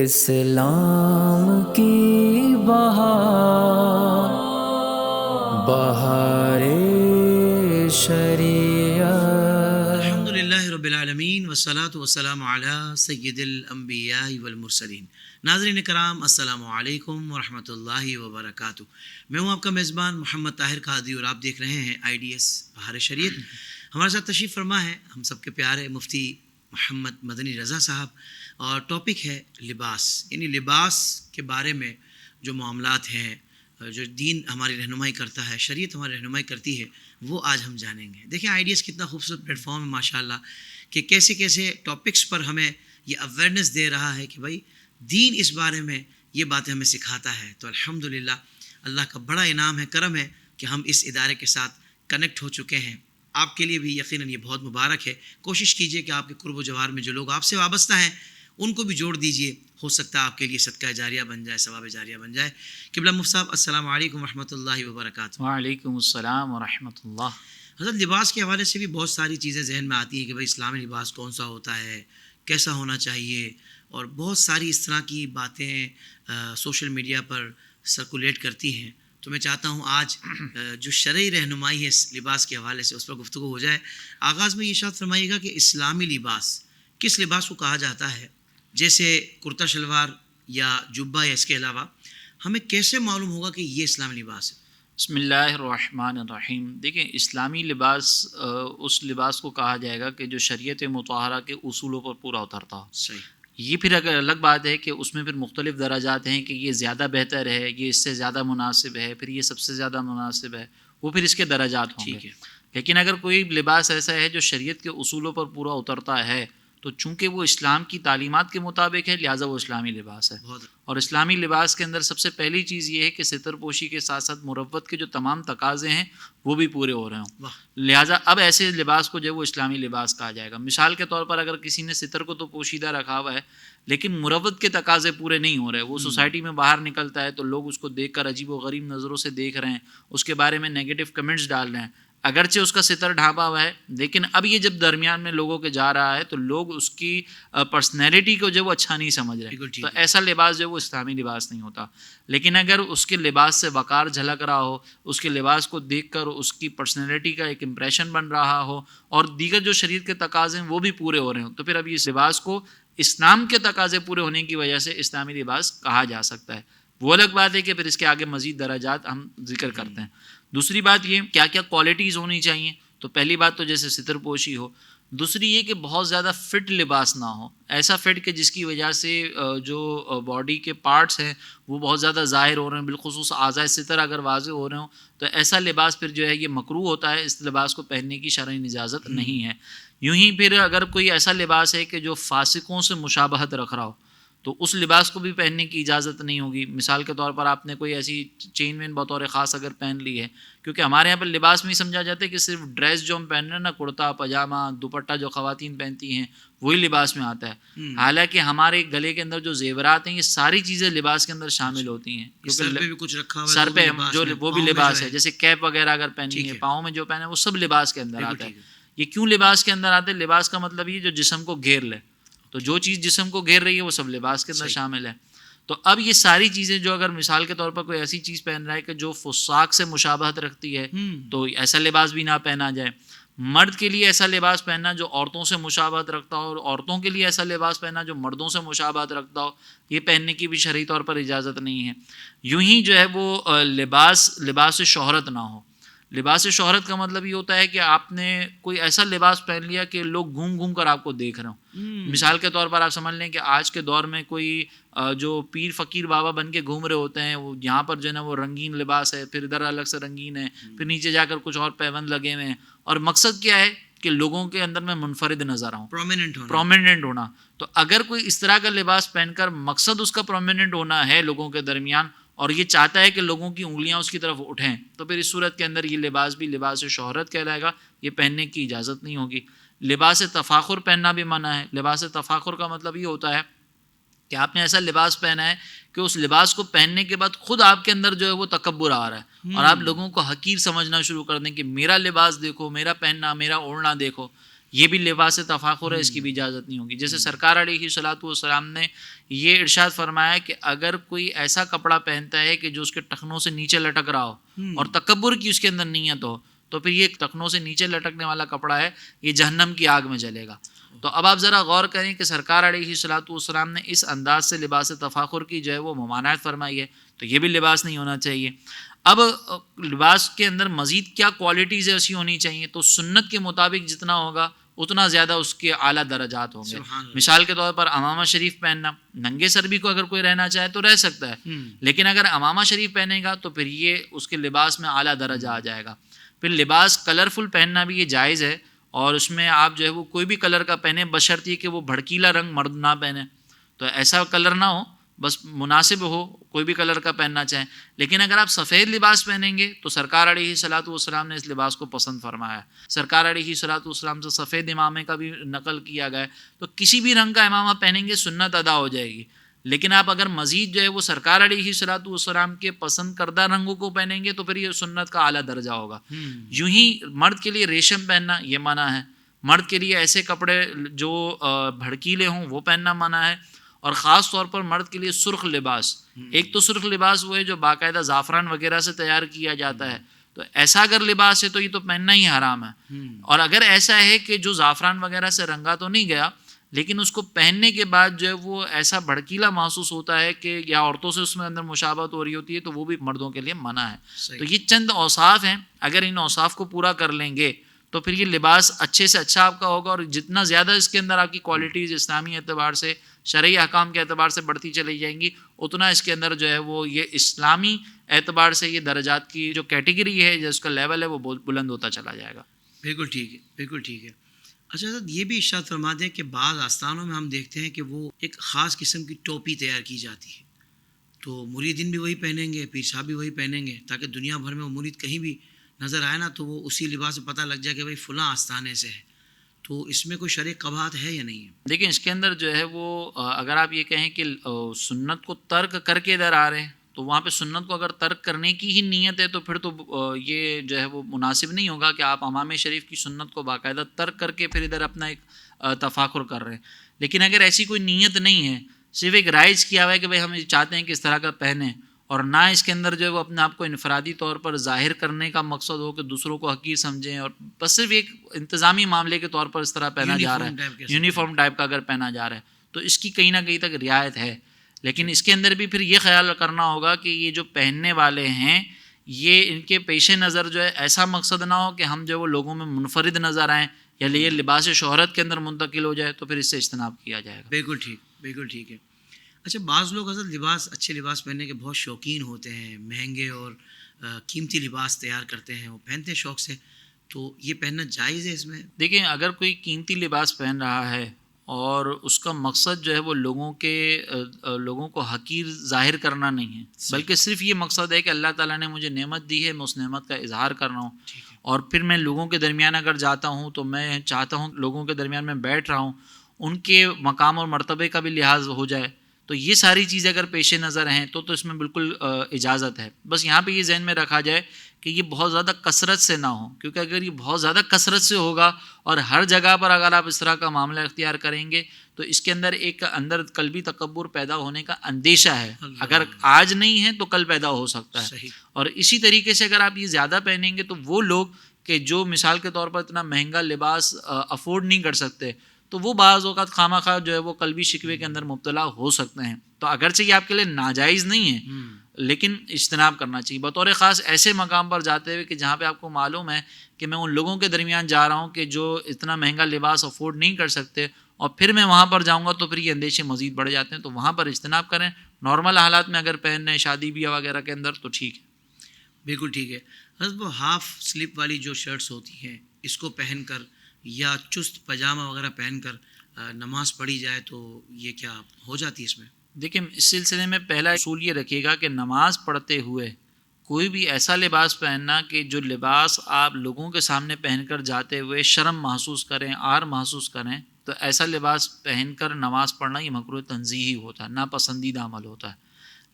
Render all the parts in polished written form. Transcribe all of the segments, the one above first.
اسلام کی بہار بہار شریعت۔ الحمدللہ رب العالمین والصلاة والسلام علی سید الانبیاء والمرسلین۔ ناظرین کرام السلام علیکم ورحمۃ اللہ وبرکاتہ۔ میں ہوں آپ کا میزبان محمد طاہر قادری اور آپ دیکھ رہے ہیں IDS بہار شریعت۔ ہمارے ساتھ تشریف فرما ہے ہم سب کے پیارے مفتی محمد مدنی رضا صاحب، اور ٹاپک ہے لباس، یعنی لباس کے بارے میں جو معاملات ہیں، جو دین ہماری رہنمائی کرتا ہے، شریعت ہماری رہنمائی کرتی ہے، وہ آج ہم جانیں گے۔ دیکھیں IDS کتنا خوبصورت پلیٹ فارم ہے ماشاءاللہ، کہ کیسے کیسے ٹاپکس پر ہمیں یہ اویئرنیس دے رہا ہے کہ بھائی دین اس بارے میں یہ باتیں ہمیں سکھاتا ہے۔ تو الحمدللہ اللہ کا بڑا انعام ہے، کرم ہے کہ ہم اس ادارے کے ساتھ کنیکٹ ہو چکے ہیں۔ آپ کے لیے بھی یقیناً یہ بہت مبارک ہے۔ کوشش کیجئے کہ آپ کے قرب و جوار میں جو لوگ آپ سے وابستہ ہیں ان کو بھی جوڑ دیجئے، ہو سکتا ہے آپ کے لیے صدقہ جاریہ بن جائے، ثواب جاریہ بن جائے۔ قبلہ مفتی صاحب السلام علیکم ورحمۃ اللہ وبرکاتہ۔ وعلیکم السلام ورحمۃ اللہ۔ حضرت لباس کے حوالے سے بھی بہت ساری چیزیں ذہن میں آتی ہیں کہ بھائی اسلامی لباس کون سا ہوتا ہے، کیسا ہونا چاہیے، اور بہت ساری اس طرح کی باتیں سوشل میڈیا پر سرکولیٹ کرتی ہیں۔ تو میں چاہتا ہوں آج جو شرعی رہنمائی ہے اس لباس کے حوالے سے اس پر گفتگو ہو جائے۔ آغاز میں یہ ارشاد فرمائیے گا کہ اسلامی لباس کس لباس کو کہا جاتا ہے؟ جیسے کرتا شلوار یا جبہ یا اس کے علاوہ ہمیں کیسے معلوم ہوگا کہ یہ اسلامی لباس ہے؟ بسم اللہ الرحمن الرحیم۔ دیکھیں اسلامی لباس اس لباس کو کہا جائے گا کہ جو شریعت مطہرہ کے اصولوں پر پورا اترتا ہو۔ صحیح۔ یہ پھر اگر الگ بات ہے کہ اس میں پھر مختلف درجات ہیں کہ یہ زیادہ بہتر ہے، یہ اس سے زیادہ مناسب ہے، پھر یہ سب سے زیادہ مناسب ہے، وہ پھر اس کے درجات ہوں گے۔ ٹھیک ہے۔ لیکن اگر کوئی لباس ایسا ہے جو شریعت کے اصولوں پر پورا اترتا ہے تو چونکہ وہ اسلام کی تعلیمات کے مطابق ہے لہٰذا وہ اسلامی لباس ہے۔ بہت اور اسلامی لباس کے اندر سب سے پہلی چیز یہ ہے کہ ستر پوشی کے ساتھ ساتھ مروت کے جو تمام تقاضے ہیں وہ بھی پورے ہو رہے ہوں۔ واہ۔ لہٰذا اب ایسے لباس کو جو ہے وہ اسلامی لباس کہا جائے گا۔ مثال کے طور پر اگر کسی نے ستر کو تو پوشیدہ رکھا ہوا ہے لیکن مروت کے تقاضے پورے نہیں ہو رہے، وہ سوسائٹی میں باہر نکلتا ہے تو لوگ اس کو دیکھ کر عجیب و غریب نظروں سے دیکھ رہے ہیں، اس کے بارے میں نیگیٹو کمنٹس ڈال رہے ہیں، اگرچہ اس کا ستر ڈھانپا ہوا ہے، لیکن اب یہ جب درمیان میں لوگوں کے جا رہا ہے تو لوگ اس کی پرسنالٹی کو جو وہ اچھا نہیں سمجھ رہے، تو ایسا لباس جو ہے وہ اسلامی لباس نہیں ہوتا۔ لیکن اگر اس کے لباس سے وقار جھلک رہا ہو، اس کے لباس کو دیکھ کر اس کی پرسنالٹی کا ایک امپریشن بن رہا ہو اور دیگر جو شریعت کے تقاضے ہیں وہ بھی پورے ہو رہے ہوں، تو پھر اب اس لباس کو اسلام کے تقاضے پورے ہونے کی وجہ سے اسلامی لباس کہا جا سکتا ہے۔ وہ الگ بات ہے کہ پھر اس کے آگے مزید درجات ہم ذکر کرتے ہیں۔ دوسری بات یہ کیا کیا کوالٹیز ہونی چاہیے، تو پہلی بات تو جیسے ستر پوشی ہو، دوسری یہ کہ بہت زیادہ فٹ لباس نہ ہو، ایسا فٹ کہ جس کی وجہ سے جو باڈی کے پارٹس ہیں وہ بہت زیادہ ظاہر ہو رہے ہیں، بالخصوص اعضائے ستر اگر واضح ہو رہے ہوں تو ایسا لباس پھر جو ہے یہ مکروہ ہوتا ہے، اس لباس کو پہننے کی شرعی اجازت نہیں ہے۔ یوں ہی پھر اگر کوئی ایسا لباس ہے کہ جو فاسقوں سے مشابہت رکھ رہا ہو تو اس لباس کو بھی پہننے کی اجازت نہیں ہوگی۔ مثال کے طور پر آپ نے کوئی ایسی چین وین بطور خاص اگر پہن لی ہے، کیونکہ ہمارے یہاں پر لباس میں ہی سمجھا جاتا ہے کہ صرف ڈریس جو ہم پہن رہے ہیں نا، کرتا پاجامہ دوپٹہ جو خواتین پہنتی ہیں وہی لباس میں آتا ہے، حالانکہ ہمارے گلے کے اندر جو زیورات ہیں یہ ساری چیزیں لباس کے اندر شامل ہوتی ہیں۔ سر پہ بھی کچھ رکھا ہوا ہے، سر پہ جو وہ بھی لباس ہے، جیسے کیپ وغیرہ اگر پہنی ہے، پاؤں میں جو پہنے وہ سب لباس کے اندر آتا ہے۔ یہ کیوں لباس کے اندر آتے ہیں؟ لباس کا مطلب یہ جو جسم کو گھیر لے، تو جو چیز جسم کو گھیر رہی ہے وہ سب لباس کے اندر شامل ہے۔ تو اب یہ ساری چیزیں جو اگر مثال کے طور پر کوئی ایسی چیز پہن رہا ہے کہ جو فساق سے مشابہت رکھتی ہے تو ایسا لباس بھی نہ پہنا جائے۔ مرد کے لیے ایسا لباس پہننا جو عورتوں سے مشابہت رکھتا ہو، اور عورتوں کے لیے ایسا لباس پہننا جو مردوں سے مشابہت رکھتا ہو، یہ پہننے کی بھی شرعی طور پر اجازت نہیں ہے۔ یوں ہی جو ہے وہ لباس شہرت نہ ہو۔ لباس شہرت کا مطلب یہ ہوتا ہے کہ آپ نے کوئی ایسا لباس پہن لیا کہ لوگ گھوم گھوم کر آپ کو دیکھ رہے ہوں۔ مثال کے طور پر آپ سمجھ لیں کہ آج کے دور میں کوئی جو پیر فقیر بابا بن کے گھوم رہے ہوتے ہیں، وہ یہاں پر جو ہے نا وہ رنگین لباس ہے، پھر ادھر الگ سے رنگین ہے، پھر نیچے جا کر کچھ اور پیوند لگے ہوئے ہیں، اور مقصد کیا ہے کہ لوگوں کے اندر میں منفرد نظر آؤں، پرومیننٹ ہونا۔ تو اگر کوئی اس طرح کا لباس پہن کر مقصد اس کا پرومیننٹ ہونا ہے لوگوں کے درمیان، اور یہ چاہتا ہے کہ لوگوں کی انگلیاں اس کی طرف اٹھیں، تو پھر اس صورت کے اندر یہ لباس بھی لباس شہرت کہلائے گا، یہ پہننے کی اجازت نہیں ہوگی۔ لباس تفاخر پہننا بھی منع ہے۔ لباس تفاخر کا مطلب یہ ہوتا ہے کہ آپ نے ایسا لباس پہنا ہے کہ اس لباس کو پہننے کے بعد خود آپ کے اندر جو ہے وہ تکبر آ رہا ہے، اور آپ لوگوں کو حقیر سمجھنا شروع کر دیں کہ میرا لباس دیکھو، میرا پہننا، میرا اوڑھنا دیکھو۔ یہ بھی لباس تفاخر ہے، اس کی بھی اجازت نہیں ہوگی. جیسے سرکار علیہ الصلوۃ والسلام نے یہ ارشاد فرمایا کہ اگر کوئی ایسا کپڑا پہنتا ہے کہ جو اس کے ٹخنوں سے نیچے لٹک رہا ہو اور تکبر کی اس کے اندر نیت ہو، تو پھر یہ ٹخنوں سے نیچے لٹکنے والا کپڑا ہے، یہ جہنم کی آگ میں جلے گا. تو اب آپ ذرا غور کریں کہ سرکار علیہ الصلوۃ والسلام نے اس انداز سے لباس تفاخر کی جو ہے وہ ممانعت فرمائی ہے، تو یہ بھی لباس نہیں ہونا چاہیے. اب لباس کے اندر مزید کیا کوالٹیز ایسی ہونی چاہیے؟ تو سنت کے مطابق جتنا ہوگا اتنا زیادہ اس کے اعلیٰ درجات ہوں گے. مثال کے طور پر امامہ شریف پہننا، ننگے سر بھی کو اگر کوئی رہنا چاہے تو رہ سکتا ہے، لیکن اگر امامہ شریف پہنے گا تو پھر یہ اس کے لباس میں اعلیٰ درجہ آ جائے گا. پھر لباس کلرفل پہننا بھی یہ جائز ہے، اور اس میں آپ جو ہے وہ کوئی بھی کلر کا پہنے، بشرطیے کہ وہ بھڑکیلا رنگ مرد نہ پہنے. تو ایسا کلر نہ ہو، بس مناسب ہو، کوئی بھی کلر کا پہننا چاہیں. لیکن اگر آپ سفید لباس پہنیں گے تو سرکار علیہ الصلوۃ والسلام نے اس لباس کو پسند فرمایا. سرکار علیہ الصلوۃ والسلام سے سفید امامے کا بھی نقل کیا گیا ہے. تو کسی بھی رنگ کا امامہ پہنیں گے سنت ادا ہو جائے گی. لیکن آپ اگر مزید جو ہے وہ سرکار علیہ الصلوۃ والسلام کے پسند کردہ رنگوں کو پہنیں گے تو پھر یہ سنت کا اعلیٰ درجہ ہوگا. یوں ہی مرد کے لیے ریشم پہننا یہ منع ہے. مرد کے لیے ایسے کپڑے جو بھڑکیلے ہوں وہ پہننا منع ہے. اور خاص طور پر مرد کے لیے سرخ لباس، ایک تو سرخ لباس وہ ہے جو باقاعدہ زعفران وغیرہ سے تیار کیا جاتا ہے، تو ایسا اگر لباس ہے تو یہ تو پہننا ہی حرام ہے. اور اگر ایسا ہے کہ جو زعفران وغیرہ سے رنگا تو نہیں گیا لیکن اس کو پہننے کے بعد جو ہے وہ ایسا بھڑکیلا محسوس ہوتا ہے کہ یا عورتوں سے اس میں اندر مشابہت ہو رہی ہوتی ہے، تو وہ بھی مردوں کے لیے منع ہے. تو یہ چند اوصاف ہیں، اگر ان اوصاف کو پورا کر لیں گے تو پھر یہ لباس اچھے سے اچھا آپ کا ہوگا. اور جتنا زیادہ اس کے اندر آپ کی کوالٹیز اسلامی اعتبار سے، شرعی احکام کے اعتبار سے بڑھتی چلی جائیں گی، اتنا اس کے اندر جو ہے وہ یہ اسلامی اعتبار سے یہ درجات کی جو کیٹیگری ہے، جس کا لیول ہے، وہ بہت بلند ہوتا چلا جائے گا. بالکل ٹھیک ہے، بالکل ٹھیک ہے. اچھا حضرت یہ بھی ارشاد فرما دیں کہ بعض آستانوں میں ہم دیکھتے ہیں کہ وہ ایک خاص قسم کی ٹوپی تیار کی جاتی ہے، تو مریدین بھی وہی پہنیں گے، پیر صاحب بھی وہی پہنیں گے، تاکہ دنیا بھر میں وہ مرید کہیں بھی نظر آئے نا تو وہ اسی لباس سے پتہ لگ جائے کہ بھائی فلاں آستانے سے ہے. تو اس میں کوئی شرعی قباحت ہے یا نہیں ہے؟ دیکھیں اس کے اندر جو ہے وہ اگر آپ یہ کہیں کہ سنت کو ترک کر کے ادھر آ رہے ہیں، تو وہاں پہ سنت کو اگر ترک کرنے کی ہی نیت ہے تو پھر تو یہ جو ہے وہ مناسب نہیں ہوگا کہ آپ امام شریف کی سنت کو باقاعدہ ترک کر کے پھر ادھر اپنا ایک تفاخر کر رہے ہیں. لیکن اگر ایسی کوئی نیت نہیں ہے، صرف ایک رائج کیا ہوا ہے کہ بھائی ہم چاہتے ہیں کہ اس طرح کا پہنیں، اور نہ اس کے اندر جو ہے وہ اپنے آپ کو انفرادی طور پر ظاہر کرنے کا مقصد ہو کہ دوسروں کو حقیر سمجھیں، اور بس صرف ایک انتظامی معاملے کے طور پر اس طرح پہنا جا رہا ہے، یونیفارم ٹائپ کا اگر پہنا جا رہا ہے، تو اس کی کہیں نہ کہیں تک رعایت ہے. لیکن اس کے اندر بھی پھر یہ خیال کرنا ہوگا کہ یہ جو پہننے والے ہیں یہ ان کے پیش نظر جو ہے ایسا مقصد نہ ہو کہ ہم جو ہے وہ لوگوں میں منفرد نظر آئیں یا یہ لباس شہرت کے اندر منتقل ہو جائے، تو پھر اس سے اجتناب کیا جائے گا. بالکل ٹھیک، بالکل ٹھیک ہے. اچھا بعض لوگ حضرت اچھے لباس پہننے کے بہت شوقین ہوتے ہیں، مہنگے اور قیمتی لباس تیار کرتے ہیں، وہ پہنتے ہیں شوق سے، تو یہ پہننا جائز ہے اس میں؟ دیکھیں اگر کوئی قیمتی لباس پہن رہا ہے اور اس کا مقصد جو ہے وہ لوگوں کو حقیر ظاہر کرنا نہیں ہے، بلکہ صرف یہ مقصد ہے کہ اللہ تعالیٰ نے مجھے نعمت دی ہے، میں اس نعمت کا اظہار کر رہا ہوں، اور پھر میں لوگوں کے درمیان اگر جاتا ہوں تو میں چاہتا ہوں لوگوں کے درمیان میں بیٹھ رہا ہوں ان کے مقام اور مرتبے کا بھی لحاظ ہو جائے، تو یہ ساری چیزیں اگر پیش نظر ہیں تو اس میں بالکل اجازت ہے. بس یہاں پہ یہ ذہن میں رکھا جائے کہ یہ بہت زیادہ کثرت سے نہ ہو، کیونکہ اگر یہ بہت زیادہ کثرت سے ہوگا اور ہر جگہ پر اگر آپ اس طرح کا معاملہ اختیار کریں گے تو اس کے اندر ایک اندر قلبی تکبر پیدا ہونے کا اندیشہ ہے. اگر آج نہیں ہے تو کل پیدا ہو سکتا ہے. اور اسی طریقے سے اگر آپ یہ زیادہ پہنیں گے تو وہ لوگ کہ جو مثال کے طور پر اتنا مہنگا لباس افورڈ نہیں کر سکتے، تو وہ بعض اوقات خواہ خواہ جو ہے وہ قلبی شکوے کے اندر مبتلا ہو سکتے ہیں. تو اگرچہ یہ آپ کے لیے ناجائز نہیں ہے لیکن اجتناب کرنا چاہیے، بطور خاص ایسے مقام پر جاتے ہوئے کہ جہاں پہ آپ کو معلوم ہے کہ میں ان لوگوں کے درمیان جا رہا ہوں کہ جو اتنا مہنگا لباس افورڈ نہیں کر سکتے، اور پھر میں وہاں پر جاؤں گا تو پھر یہ اندیشے مزید بڑھ جاتے ہیں. تو وہاں پر اجتناب کریں. نارمل حالات میں اگر پہن رہے ہیں شادی بیاہ وغیرہ کے اندر تو ٹھیک ہے. بالکل ٹھیک ہے. حضرت وہ ہاف سلپ والی جو شرٹس ہوتی ہیں اس کو پہن کر یا چست پاجامہ وغیرہ پہن کر نماز پڑھی جائے تو یہ کیا ہو جاتی ہے اس میں؟ دیکھیں اس سلسلے میں پہلا اصول یہ رکھیے گا کہ نماز پڑھتے ہوئے کوئی بھی ایسا لباس پہننا کہ جو لباس آپ لوگوں کے سامنے پہن کر جاتے ہوئے شرم محسوس کریں، عار محسوس کریں، تو ایسا لباس پہن کر نماز پڑھنا یہ مکروہ تنزیہی ہوتا ہے، ناپسندیدہ عمل ہوتا ہے.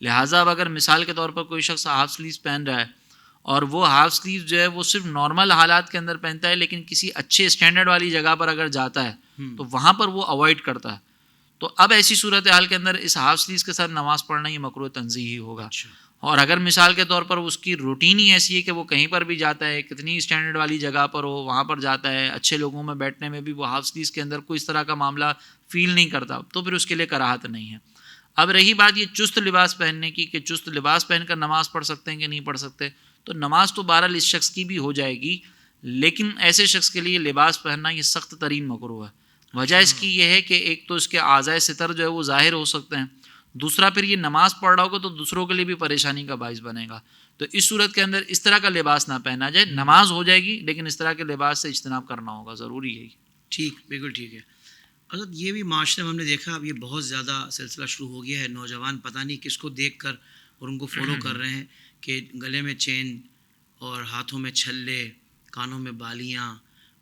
لہٰذا اب اگر مثال کے طور پر کوئی شخص ہاف سلیوز پہن رہا ہے اور وہ ہاف سلیو جو ہے وہ صرف نارمل حالات کے اندر پہنتا ہے، لیکن کسی اچھے اسٹینڈرڈ والی جگہ پر اگر جاتا ہے تو وہاں پر وہ اوائڈ کرتا ہے. تو اب ایسی صورتحال کے اندر اس ہاف سلیوز کے ساتھ نماز پڑھنا یہ مکروہ تنزیہی ہوگا. اور اگر مثال کے طور پر اس کی روٹین ہی ایسی ہے کہ وہ کہیں پر بھی جاتا ہے، کتنی اسٹینڈرڈ والی جگہ پر ہو وہاں پر جاتا ہے، اچھے لوگوں میں بیٹھنے میں بھی وہ ہاف سلیوز کے اندر کوئی اس طرح کا معاملہ فیل نہیں کرتا، تو پھر اس کے لیے کراہت نہیں ہے. اب رہی بات یہ چست لباس پہننے کی کہ چست لباس پہن کر نماز پڑھ سکتے ہیں کہ نہیں پڑھ سکتے، تو نماز تو بہرحال اس شخص کی بھی ہو جائے گی، لیکن ایسے شخص کے لیے لباس پہننا یہ سخت ترین مکروہ ہے. وجہ اس کی یہ ہے کہ ایک تو اس کے اعضائے ستر جو ہے وہ ظاہر ہو سکتے ہیں، دوسرا پھر یہ نماز پڑھ رہا ہوگا تو دوسروں کے لیے بھی پریشانی کا باعث بنے گا. تو اس صورت کے اندر اس طرح کا لباس نہ پہنا جائے. نماز ہو جائے گی لیکن اس طرح کے لباس سے اجتناب کرنا ہوگا، ضروری ہے. ٹھیک، بالکل ٹھیک ہے. حضرت یہ بھی معاشرے میں ہم نے دیکھا اب یہ بہت زیادہ سلسلہ شروع ہو گیا ہے، نوجوان پتہ نہیں کس کو دیکھ کر اور ان کو فالو کر رہے ہیں کہ گلے میں چین اور ہاتھوں میں چھلے، کانوں میں بالیاں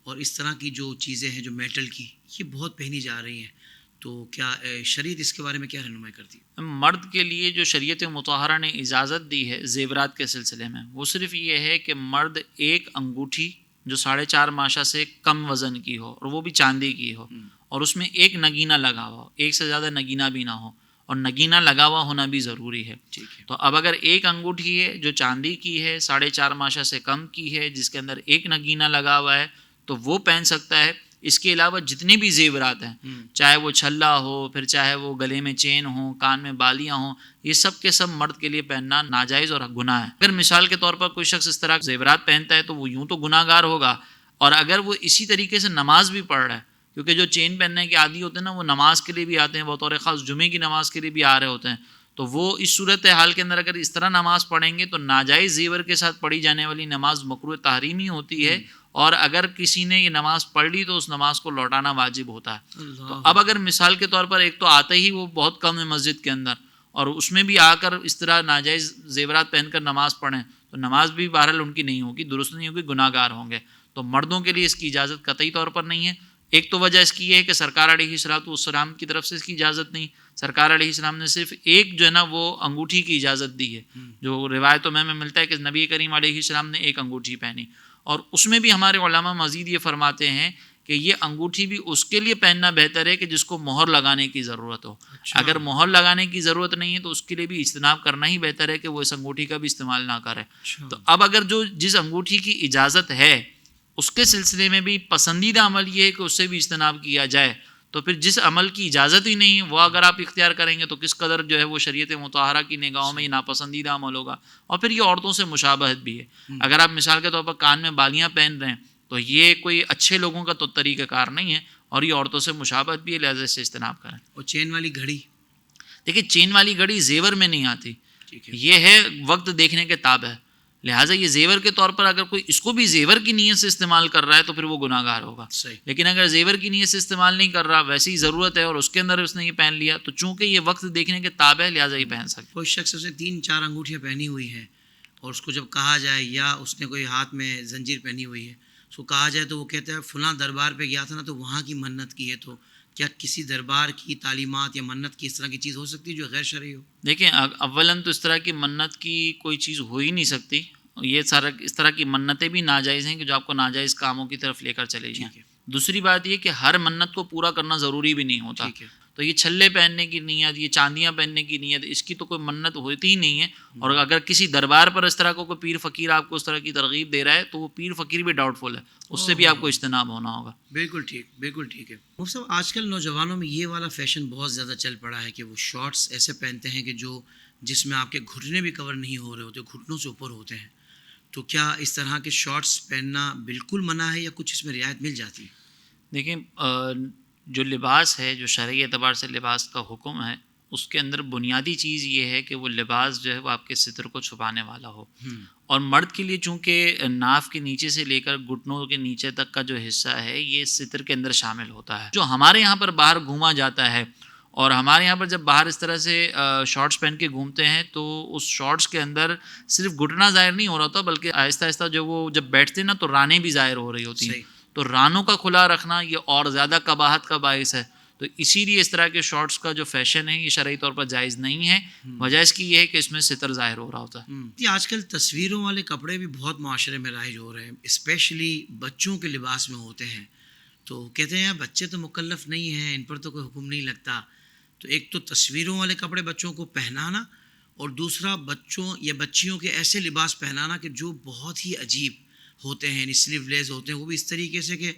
اور اس طرح کی جو چیزیں ہیں جو میٹل کی یہ بہت پہنی جا رہی ہیں. تو کیا شریعت اس کے بارے میں کیا رہنمائی کرتی ہے؟ مرد کے لیے جو شریعت مطہرہ نے اجازت دی ہے زیورات کے سلسلے میں وہ صرف یہ ہے کہ مرد ایک انگوٹھی جو 4.5 ماشا سے کم وزن کی ہو اور وہ بھی چاندی کی ہو اور اس میں ایک نگینہ لگا ہوا ہو، ایک سے زیادہ نگینہ بھی نہ ہو، اور نگینہ لگا ہوا ہونا بھی ضروری ہے. تو اب اگر ایک انگوٹھی ہے جو چاندی کی ہے 4.5 ماشا سے کم کی ہے جس کے اندر ایک نگینہ لگا ہوا ہے تو وہ پہن سکتا ہے. اس کے علاوہ جتنے بھی زیورات ہیں، چاہے وہ چھلا ہو، پھر چاہے وہ گلے میں چین ہوں، کان میں بالیاں ہوں، یہ سب کے سب مرد کے لیے پہننا ناجائز اور گناہ ہے. اگر مثال کے طور پر کوئی شخص اس طرح زیورات پہنتا ہے تو وہ یوں تو گناہ گار ہوگا، اور اگر وہ اسی طریقے سے نماز بھی پڑھ رہا ہے، کیونکہ جو چین پہننے کے عادی ہوتے ہیں نا وہ نماز کے لیے بھی آتے ہیں، بطور خاص جمعے کی نماز کے لیے بھی آ رہے ہوتے ہیں، تو وہ اس صورت حال کے اندر اگر اس طرح نماز پڑھیں گے تو ناجائز زیور کے ساتھ پڑھی جانے والی نماز مکروہ تحریمی ہوتی ہے، اور اگر کسی نے یہ نماز پڑھ لی تو اس نماز کو لوٹانا واجب ہوتا ہے. تو اب اگر مثال کے طور پر ایک تو آتے ہی وہ بہت کم ہے مسجد کے اندر اور اس میں بھی آ کر اس طرح ناجائز زیورات پہن کر نماز پڑھیں تو نماز بھی بہرحال ان کی نہیں ہوگی، درست نہیں ہوگی، گناہ گار ہوں گے. تو مردوں کے لیے اس کی اجازت قطعی طور پر نہیں ہے. ایک تو وجہ اس کی یہ ہے کہ سرکار علیہ الصلوۃ والسلام کی طرف سے اس کی اجازت نہیں. سرکار علیہ السلام نے صرف ایک جو ہے نا وہ انگوٹھی کی اجازت دی ہے، جو روایتوں میں ملتا ہے کہ نبی کریم علیہ السلام نے ایک انگوٹھی پہنی، اور اس میں بھی ہمارے علماء مزید یہ فرماتے ہیں کہ یہ انگوٹھی بھی اس کے لیے پہننا بہتر ہے کہ جس کو مہر لگانے کی ضرورت ہو. اگر مہر لگانے کی ضرورت نہیں ہے تو اس کے لیے بھی اجتناب کرنا ہی بہتر ہے کہ وہ اس انگوٹھی کا بھی استعمال نہ کرے. تو اب اگر جس انگوٹھی کی اجازت ہے اس کے سلسلے میں بھی پسندیدہ عمل یہ ہے کہ اس سے بھی اجتناب کیا جائے، تو پھر جس عمل کی اجازت ہی نہیں ہے وہ اگر آپ اختیار کریں گے تو کس قدر جو ہے وہ شریعت مطہرہ کی نگاہوں میں یہ ناپسندیدہ عمل ہوگا. اور پھر یہ عورتوں سے مشابہت بھی ہے. اگر آپ مثال کے طور پر کان میں بالیاں پہن رہے ہیں تو یہ کوئی اچھے لوگوں کا تو طریقہ کار نہیں ہے، اور یہ عورتوں سے مشابہت بھی ہے، لہذا سے اجتناب کریں. اور چین والی گھڑی، دیکھیے چین والی گھڑی زیور میں نہیں آتی، یہ ہے وقت دیکھنے کے تابع ہے، لہٰذا یہ زیور کے طور پر اگر کوئی اس کو بھی زیور کی نیت سے استعمال کر رہا ہے تو پھر وہ گناہ گار ہوگا. لیکن اگر زیور کی نیت سے استعمال نہیں کر رہا، ویسے ہی ضرورت ہے اور اس کے اندر اس نے یہ پہن لیا تو چونکہ یہ وقت دیکھنے کے تابع ہے لہٰذا یہ پہن سکتا. کوئی شخص اسے 3-4 انگوٹھیاں پہنی ہوئی ہیں اور اس کو جب کہا جائے یا اس نے کوئی ہاتھ میں زنجیر پہنی ہوئی ہے اس کو کہا جائے تو وہ کہتا ہے فلاں دربار پہ گیا تھا نا تو وہاں کی منت کی ہے، تو کیا کسی دربار کی تعلیمات یا منت کی اس طرح کی چیز ہو سکتی ہے جو غیر شرعی ہو؟ دیکھیں اولاً تو اس طرح کی منت کی کوئی چیز ہو ہی نہیں سکتی. یہ سارا اس طرح کی منتیں بھی ناجائز ہیں کہ جو آپ کو ناجائز کاموں کی طرف لے کر چلے جائیں. دوسری بات یہ کہ ہر منت کو پورا کرنا ضروری بھی نہیں ہوتا. تو یہ چھلے پہننے کی نیت، یہ چاندیاں پہننے کی نیت، اس کی تو کوئی منت ہوتی ہی نہیں ہے. اور اگر کسی دربار پر اس طرح کو کوئی پیر فقیر آپ کو اس طرح کی ترغیب دے رہا ہے تو وہ پیر فقیر بھی ڈاؤٹ فل ہے، اس سے بھی آپ کو اجتناب ہونا ہوگا. بالکل ٹھیک، بالکل ٹھیک ہے. مفتی صاحب آج کل نوجوانوں میں یہ والا فیشن بہت زیادہ چل پڑا ہے کہ وہ شارٹس ایسے پہنتے ہیں کہ جس میں آپ کے گھٹنے بھی کور نہیں ہو رہے ہوتے، گھٹنوں سے اوپر ہوتے ہیں. تو کیا اس طرح کے شارٹس پہننا بالکل منع ہے یا کچھ اس میں رعایت مل جاتی ہے؟ دیکھیں جو لباس ہے، جو شرعی اعتبار سے لباس کا حکم ہے، اس کے اندر بنیادی چیز یہ ہے کہ وہ لباس جو ہے وہ آپ کے ستر کو چھپانے والا ہو. اور مرد کے لیے چونکہ ناف کے نیچے سے لے کر گھٹنوں کے نیچے تک کا جو حصہ ہے یہ ستر کے اندر شامل ہوتا ہے. جو ہمارے یہاں پر باہر گھوما جاتا ہے اور ہمارے یہاں پر جب باہر اس طرح سے شارٹس پہن کے گھومتے ہیں تو اس شارٹس کے اندر صرف گھٹنا ظاہر نہیں ہو رہا ہوتا بلکہ آہستہ آہستہ جو وہ جب بیٹھتے ہیں نا تو رانیں بھی ظاہر ہو رہی ہوتی ہیں. تو رانوں کا کھلا رکھنا یہ اور زیادہ قباحت کا باعث ہے. تو اسی لیے اس طرح کے شارٹس کا جو فیشن ہے یہ شرعی طور پر جائز نہیں ہے. وجہ اس کی یہ ہے کہ اس میں ستر ظاہر ہو رہا ہوتا ہے. جی آج کل تصویروں والے کپڑے بھی بہت معاشرے میں رائج ہو رہے ہیں، اسپیشلی بچوں کے لباس میں ہوتے ہیں. تو کہتے ہیں بچے تو مکلف نہیں ہیں، ان پر تو کوئی حکم نہیں لگتا. تو ایک تو تصویروں والے کپڑے بچوں کو پہنانا، اور دوسرا بچوں یا بچیوں کے ایسے لباس پہنانا کہ جو بہت ہی عجیب ہوتے ہیں، سلیو لیس ہوتے ہیں، وہ بھی اس طریقے سے کہ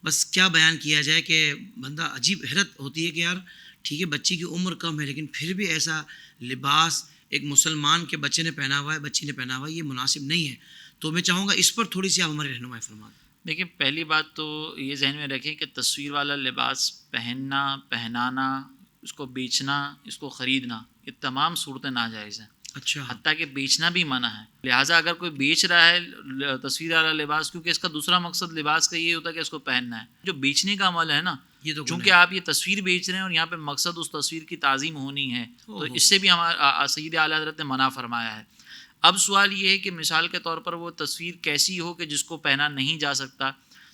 بس کیا بیان کیا جائے کہ بندہ عجیب حیرت ہوتی ہے کہ یار ٹھیک ہے بچی کی عمر کم ہے لیکن پھر بھی ایسا لباس ایک مسلمان کے بچے نے پہنا ہوا ہے، بچی نے پہنا ہوا ہے، یہ مناسب نہیں ہے. تو میں چاہوں گا اس پر تھوڑی سی آپ ہماری رہنمائی فرما دیں. دیکھیں پہلی بات تو یہ ذہن میں رکھیں کہ تصویر والا لباس پہننا، پہنانا، اس کو بیچنا، اس کو خریدنا، یہ تمام صورتیں ناجائز ہیں. اچھا. حتیٰ کہ بیچنا بھی منع ہے. لہٰذا اگر کوئی بیچ رہا ہے تصویر والا لباس، کیونکہ اس کا دوسرا مقصد لباس کا یہ ہوتا ہے کہ اس کو پہننا ہے، جو بیچنے کا عمل ہے نا، یہ تو چونکہ آپ یہ تصویر بیچ رہے ہیں اور یہاں پہ مقصد اس تصویر کی تعظیم ہونی ہے، تو اس سے بھی ہمارا سید اعلیٰ حضرت نے منع فرمایا ہے. اب سوال یہ ہے کہ مثال کے طور پر وہ تصویر کیسی ہو کہ جس کو پہنا نہیں جا سکتا.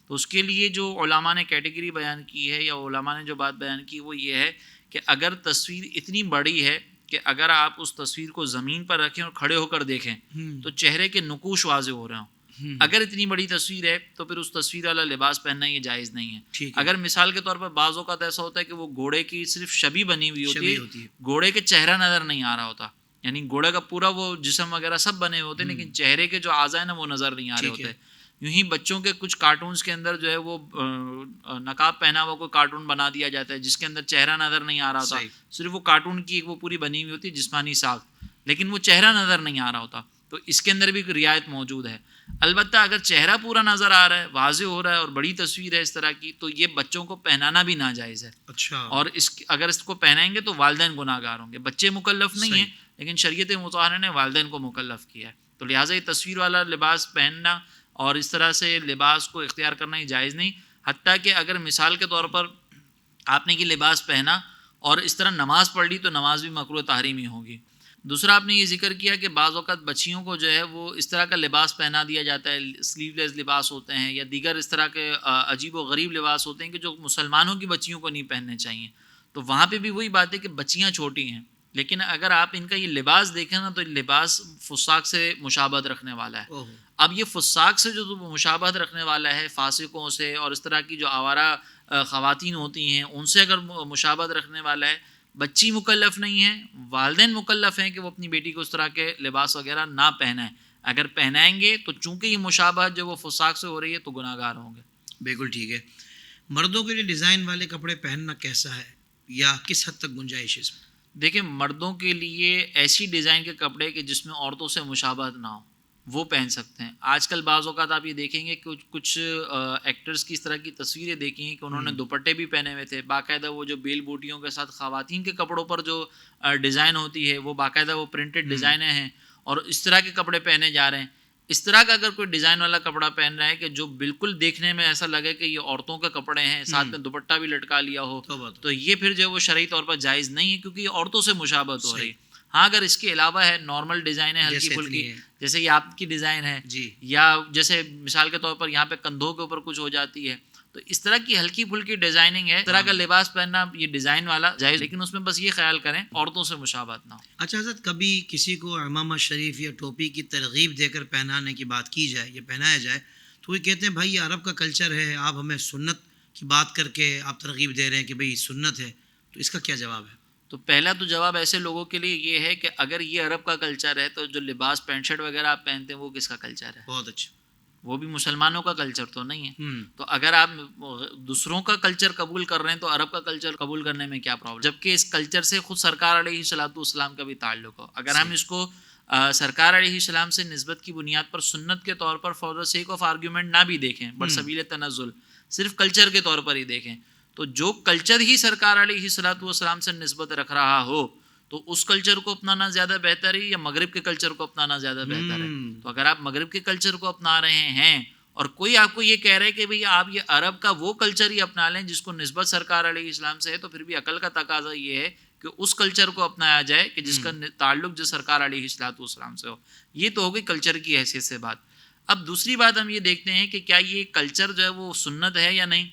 تو اس کے لیے جو علماء نے کیٹیگری بیان کی ہے یا علماء نے جو بات بیان کی وہ یہ ہے کہ اگر تصویر اتنی بڑی ہے کہ اگر آپ اس تصویر کو زمین پر رکھیں اور کھڑے ہو کر دیکھیں تو چہرے کے نقوش واضح ہو رہے ہوں، اگر اتنی بڑی تصویر ہے تو پھر اس تصویر والا لباس پہننا یہ جائز نہیں ہے. اگر مثال کے طور پر بعض اوقات ایسا ہوتا ہے کہ وہ گھوڑے کی صرف شبیہ بنی ہوئی ہوتی ہے، گھوڑے کے چہرہ نظر نہیں آ رہا ہوتا، یعنی گھوڑے کا پورا وہ جسم وغیرہ سب بنے ہوتے ہیں لیکن چہرے کے جو اعضاء ہیں نا وہ نظر نہیں آ رہے ہوتے. یوں ہی بچوں کے کچھ کارٹونز کے اندر جو ہے وہ نقاب پہنا ہوا کوئی کارٹون بنا دیا جاتا ہے جس کے اندر چہرہ نظر نہیں آ رہا ہوتا، صرف وہ کارٹون کی وہ پوری بنی ہوئی ہوتی ہے جسمانی ساخت، لیکن وہ چہرہ نظر نہیں آ رہا ہوتا. تو اس کے اندر بھی کوئی رعایت موجود ہے. البتہ اگر چہرہ پورا نظر آ رہا ہے، واضح ہو رہا ہے اور بڑی تصویر ہے اس طرح کی، تو یہ بچوں کو پہنانا بھی ناجائز ہے. اچھا. اور اگر اس کو پہنائیں گے تو والدین گناہ گار ہوں گے. بچے مکلف نہیں ہیں لیکن شریعت مطہرہ نے والدین کو مکلف کیا ہے. تو لہٰذا یہ تصویر والا لباس پہننا اور اس طرح سے لباس کو اختیار کرنا ہی جائز نہیں. حتیٰ کہ اگر مثال کے طور پر آپ نے یہ لباس پہنا اور اس طرح نماز پڑھ لی تو نماز بھی مکروہ تحریمی ہوگی. دوسرا آپ نے یہ ذکر کیا کہ بعض اوقات بچیوں کو جو ہے وہ اس طرح کا لباس پہنا دیا جاتا ہے، سلیو لیس لباس ہوتے ہیں یا دیگر اس طرح کے عجیب و غریب لباس ہوتے ہیں کہ جو مسلمانوں کی بچیوں کو نہیں پہننے چاہیے. تو وہاں پہ بھی وہی بات ہے کہ بچیاں چھوٹی ہیں، لیکن اگر آپ ان کا یہ لباس دیکھیں نا تو لباس فساق سے مشابہت رکھنے والا ہے. اب یہ فساق سے جو مشابہت رکھنے والا ہے، فاسقوں سے اور اس طرح کی جو آوارہ خواتین ہوتی ہیں ان سے اگر مشابہت رکھنے والا ہے، بچی مکلف نہیں ہے، والدین مکلف ہیں کہ وہ اپنی بیٹی کو اس طرح کے لباس وغیرہ نہ پہنائیں. اگر پہنائیں گے تو چونکہ یہ مشابہت جو وہ فساق سے ہو رہی ہے تو گناہ گار ہوں گے. بالکل ٹھیک ہے. مردوں کے لیے ڈیزائن والے کپڑے پہننا کیسا ہے یا کس حد تک گنجائش ہے اس میں؟ دیکھیں مردوں کے لیے ایسی ڈیزائن کے کپڑے کہ جس میں عورتوں سے مشابہت نہ ہو وہ پہن سکتے ہیں. آج کل بعض اوقات آپ یہ دیکھیں گے کہ کچھ ایکٹرز کی اس طرح کی تصویریں دیکھی ہیں کہ انہوں نے دوپٹے بھی پہنے ہوئے تھے، باقاعدہ وہ جو بیل بوٹیوں کے ساتھ خواتین کے کپڑوں پر جو ڈیزائن ہوتی ہے وہ باقاعدہ وہ پرنٹڈ ڈیزائنیں ہیں اور اس طرح کے کپڑے پہنے جا رہے ہیں. اس طرح کا اگر کوئی ڈیزائن والا کپڑا پہن رہا ہے کہ جو بالکل دیکھنے میں ایسا لگے کہ یہ عورتوں کے کپڑے ہیں، ساتھ میں دوپٹہ بھی لٹکا لیا ہو، تو یہ پھر جو ہے وہ شرعی طور پر جائز نہیں ہے کیونکہ یہ عورتوں سے مشابہت ہو رہی ہے. ہاں اگر اس کے علاوہ ہے نارمل ڈیزائن ہے ہلکی پھلکی، جیسے یہ آپ کی ڈیزائن ہے یا جیسے مثال کے طور پر یہاں پہ کندھوں کے اوپر کچھ ہو جاتی ہے، تو اس طرح کی ہلکی پھلکی ڈیزائننگ ہے، اس طرح کا لباس پہننا یہ ڈیزائن والا جائز، لیکن اس میں بس یہ خیال کریں عورتوں سے مشابہت نہ ہو. اچھا حضرت، کبھی کسی کو عمامہ شریف یا ٹوپی کی ترغیب دے کر پہنانے کی بات کی جائے یا پہنایا جائے تو وہ کہتے ہیں بھائی یہ عرب کا کلچر ہے، آپ ہمیں سنت کی بات کر کے آپ ترغیب دے رہے ہیں کہ بھائی سنت ہے، تو اس کا کیا جواب ہے؟ تو پہلا تو جواب ایسے لوگوں کے لیے یہ ہے کہ اگر یہ عرب کا کلچر ہے تو جو لباس پینٹ شرٹ وغیرہ آپ پہنتے ہیں وہ کس کا کلچر ہے؟ بہت اچھا. وہ بھی مسلمانوں کا کلچر تو نہیں ہے. تو اگر آپ دوسروں کا کلچر قبول کر رہے ہیں تو عرب کا کلچر قبول کرنے میں کیا پرابلم، جبکہ اس کلچر سے خود سرکار علیہ الصلوۃ والسلام کا بھی تعلق ہو. اگر ہم اس کو سرکار علیہ السلام سے نسبت کی بنیاد پر سنت کے طور پر for the sake of argument نہ بھی دیکھیں، بٹ سبیل تنزل صرف کلچر کے طور پر ہی دیکھیں، تو جو کلچر ہی سرکار علیہ الصلوۃ والسلام سے نسبت رکھ رہا ہو تو اس کلچر کو اپنانا زیادہ بہتر ہے یا مغرب کے کلچر کو اپنانا زیادہ بہتر ہے؟ تو اگر آپ مغرب کے کلچر کو اپنا رہے ہیں اور کوئی آپ کو یہ کہہ رہا ہے کہ بھئی آپ یہ عرب کا وہ کلچر ہی اپنا لیں جس کو نسبت سرکار علیہ السلام سے ہے، تو پھر بھی عقل کا تقاضا یہ ہے کہ اس کلچر کو اپنایا جائے کہ جس کا تعلق جو سرکار علیہ الصلوۃ والسلام سے ہو. یہ تو ہو گئی کلچر کی حیثیت سے بات. اب دوسری بات ہم یہ دیکھتے ہیں کہ کیا یہ کلچر جو ہے وہ سنت ہے یا نہیں.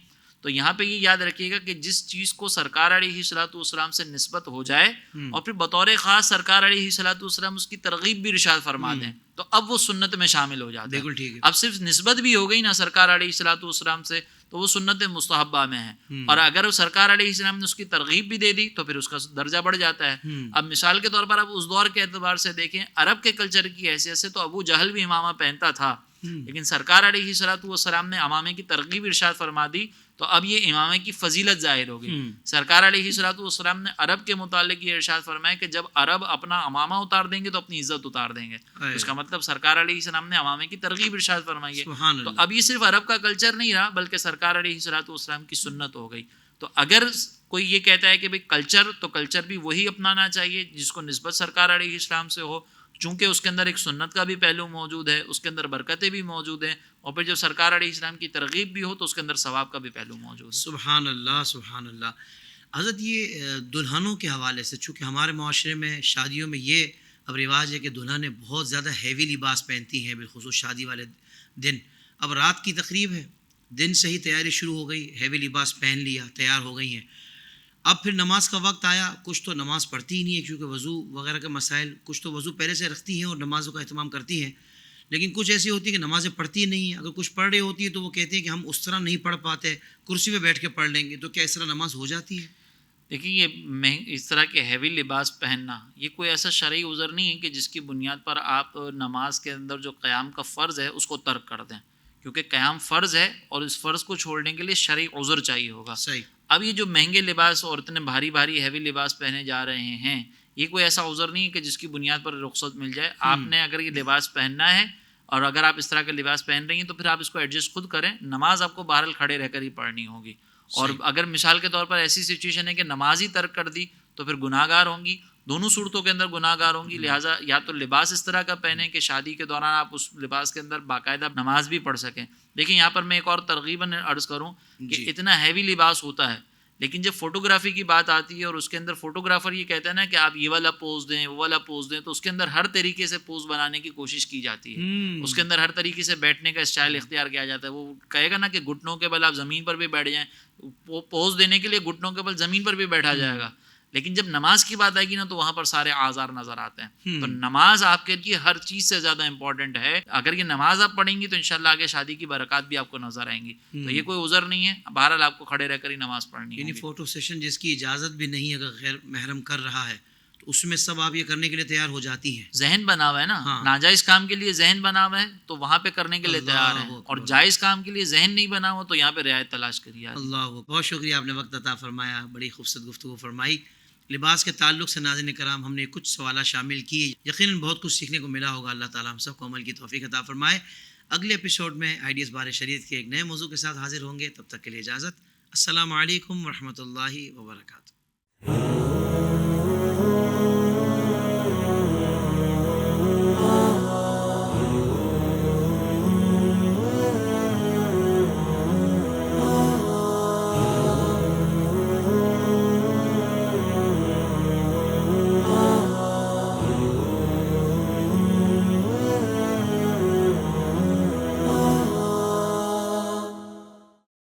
تو یہاں پہ یہ یاد رکھیے گا کہ جس چیز کو سرکار علیہ الصلوۃ والسلام سے نسبت ہو جائے اور پھر بطور خاص سرکار علیہ الصلوۃ والسلام اس کی ترغیب بھی ارشاد فرما دیں تو اب وہ سنت میں شامل ہو جاتا ہے. بالکل ٹھیک ہے. اب صرف نسبت بھی ہو گئی نا سرکار علیہ الصلوۃ والسلام سے تو وہ سنت مستحبہ میں ہے, اور اگر سرکار علیہ السلام نے اس کی ترغیب بھی دے دی تو پھر اس کا درجہ بڑھ جاتا ہے. اب مثال کے طور پر آپ اس دور کے اعتبار سے دیکھیں, عرب کے کلچر کی حیثیت سے تو ابو جہل بھی امامہ پہنتا تھا, لیکن سرکار علیہ الصلوۃ والسلام نے امامے کی ترغیب ارشاد فرما دی تو اب یہ امامے کی فضیلت ظاہر ہو گئی. سرکار علیہ الصلوۃ والسلام نے عرب کے متعلق یہ ارشاد فرمایا کہ جب عرب اپنا امامہ اتار دیں گے تو اپنی عزت اتار دیں گے. اس کا مطلب سرکار علیہ السلام نے امامے کی ترغیب ارشاد فرمائی ہے. تو اب یہ صرف عرب کا کلچر نہیں رہا بلکہ سرکار علیہ الصلوۃ والسلام کی سنت ہو گئی. تو اگر کوئی یہ کہتا ہے کہ بھئی کلچر, تو کلچر بھی وہی اپنانا چاہیے جس کو نسبت سرکار علیہ السلام سے ہو, چونکہ اس کے اندر ایک سنت کا بھی پہلو موجود ہے, اس کے اندر برکتیں بھی موجود ہیں, اور پھر جب سرکار علیہ السلام کی ترغیب بھی ہو تو اس کے اندر ثواب کا بھی پہلو موجود ہے. سبحان اللہ سبحان اللہ. حضرت یہ دلہنوں کے حوالے سے, چونکہ ہمارے معاشرے میں شادیوں میں یہ اب رواج ہے کہ دلہنیں بہت زیادہ ہیوی لباس پہنتی ہیں, بالخصوص شادی والے دن. اب رات کی تقریب ہے, دن سے ہی تیاری شروع ہو گئی, ہیوی لباس پہن لیا, تیار ہو گئی ہیں. اب پھر نماز کا وقت آیا, کچھ تو نماز پڑھتی ہی نہیں ہے کیونکہ وضو وغیرہ کے مسائل, کچھ تو وضو پہلے سے رکھتی ہیں اور نمازوں کا اہتمام کرتی ہیں, لیکن کچھ ایسی ہوتی ہے کہ نمازیں پڑھتی ہی نہیں ہیں. اگر کچھ پڑھ رہی ہوتی ہے تو وہ کہتی ہیں کہ ہم اس طرح نہیں پڑھ پاتے, کرسی پہ بیٹھ کے پڑھ لیں گے. تو کیا اس طرح نماز ہو جاتی ہے؟ دیکھیں یہ اس طرح کے ہیوی لباس پہننا یہ کوئی ایسا شرعی عذر نہیں ہے کہ جس کی بنیاد پر آپ نماز کے اندر جو قیام کا فرض ہے اس کو ترک کر دیں, کیونکہ قیام فرض ہے اور اس فرض کو چھوڑنے کے لیے شرعی عذر چاہیے ہوگا. صحیح. اب یہ جو مہنگے لباس اور اتنے بھاری بھاری ہیوی لباس پہنے جا رہے ہیں, یہ کوئی ایسا عذر نہیں ہے کہ جس کی بنیاد پر رخصت مل جائے. آپ نے اگر یہ لباس پہننا ہے اور اگر آپ اس طرح کے لباس پہن رہی ہیں تو پھر آپ اس کو ایڈجسٹ خود کریں, نماز آپ کو بہرحال کھڑے رہ کر ہی پڑھنی ہوگی. اور اگر مثال کے طور پر ایسی سچویشن ہے کہ نماز ہی ترک کر دی تو پھر گناہ گار ہوں گی, دونوں صورتوں کے اندر گناہ گار ہوں گی. لہٰذا یا تو لباس اس طرح کا پہنیں کہ شادی کے دوران آپ اس لباس کے اندر باقاعدہ نماز بھی پڑھ سکیں. دیکھیں یہاں پر میں ایک اور ترغیباً عرض کروں کہ اتنا ہیوی لباس ہوتا ہے, لیکن جب فوٹوگرافی کی بات آتی ہے اور اس کے اندر فوٹوگرافر یہ کہتا ہے نا کہ آپ یہ والا پوز دیں وہ والا پوز دیں, تو اس کے اندر ہر طریقے سے پوز بنانے کی کوشش کی جاتی ہے. اس کے اندر ہر طریقے سے بیٹھنے کا اسٹائل اختیار کیا جاتا ہے. وہ کہے گا نا کہ گھٹنوں کے بل آپ زمین پر بھی بیٹھ جائیں, پوز دینے کے لیے گھٹنوں کے بل زمین پر بھی بیٹھا جائے گا. لیکن جب نماز کی بات آئے گی نا تو وہاں پر سارے آزار نظر آتے ہیں. تو نماز آپ کے لیے ہر چیز سے زیادہ امپورٹنٹ ہے. اگر یہ نماز آپ پڑھیں گی تو انشاءاللہ آگے شادی کی برکات بھی آپ کو نظر آئیں گی. تو یہ کوئی عذر نہیں ہے, بہرحال آپ کو کھڑے رہ کر ہی نماز پڑھنی ہے. یعنی فوٹو سیشن جس کی اجازت بھی نہیں اگر غیر محرم کر رہا ہے تو اس میں سب آپ یہ کرنے کے لیے تیار ہو جاتی ہیں. ذہن بنا ہوا ہے نا, ناجائز کام کے لیے ذہن بنا ہوا ہے تو وہاں پہ کرنے کے لیے تیار ہیں, اور جائز کام کے لیے ذہن نہیں بنا ہوا تو یہاں پہ رعایت تلاش کریے. اللہ, بہت شکریہ, آپ نے وقت عطا فرمایا, بڑی خوبصورت گفتگو فرمائی. لباس کے تعلق سے ناظرین کرام ہم نے کچھ سوالات شامل کیے, یقیناً بہت کچھ سیکھنے کو ملا ہوگا. اللہ تعالیٰ ہم سب کو عمل کی توفیق عطا فرمائے. اگلے ایپیسوڈ میں آئیڈیاز بارے شریعت کے ایک نئے موضوع کے ساتھ حاضر ہوں گے. تب تک کے لیے اجازت. السلام علیکم ورحمۃ اللہ وبرکاتہ.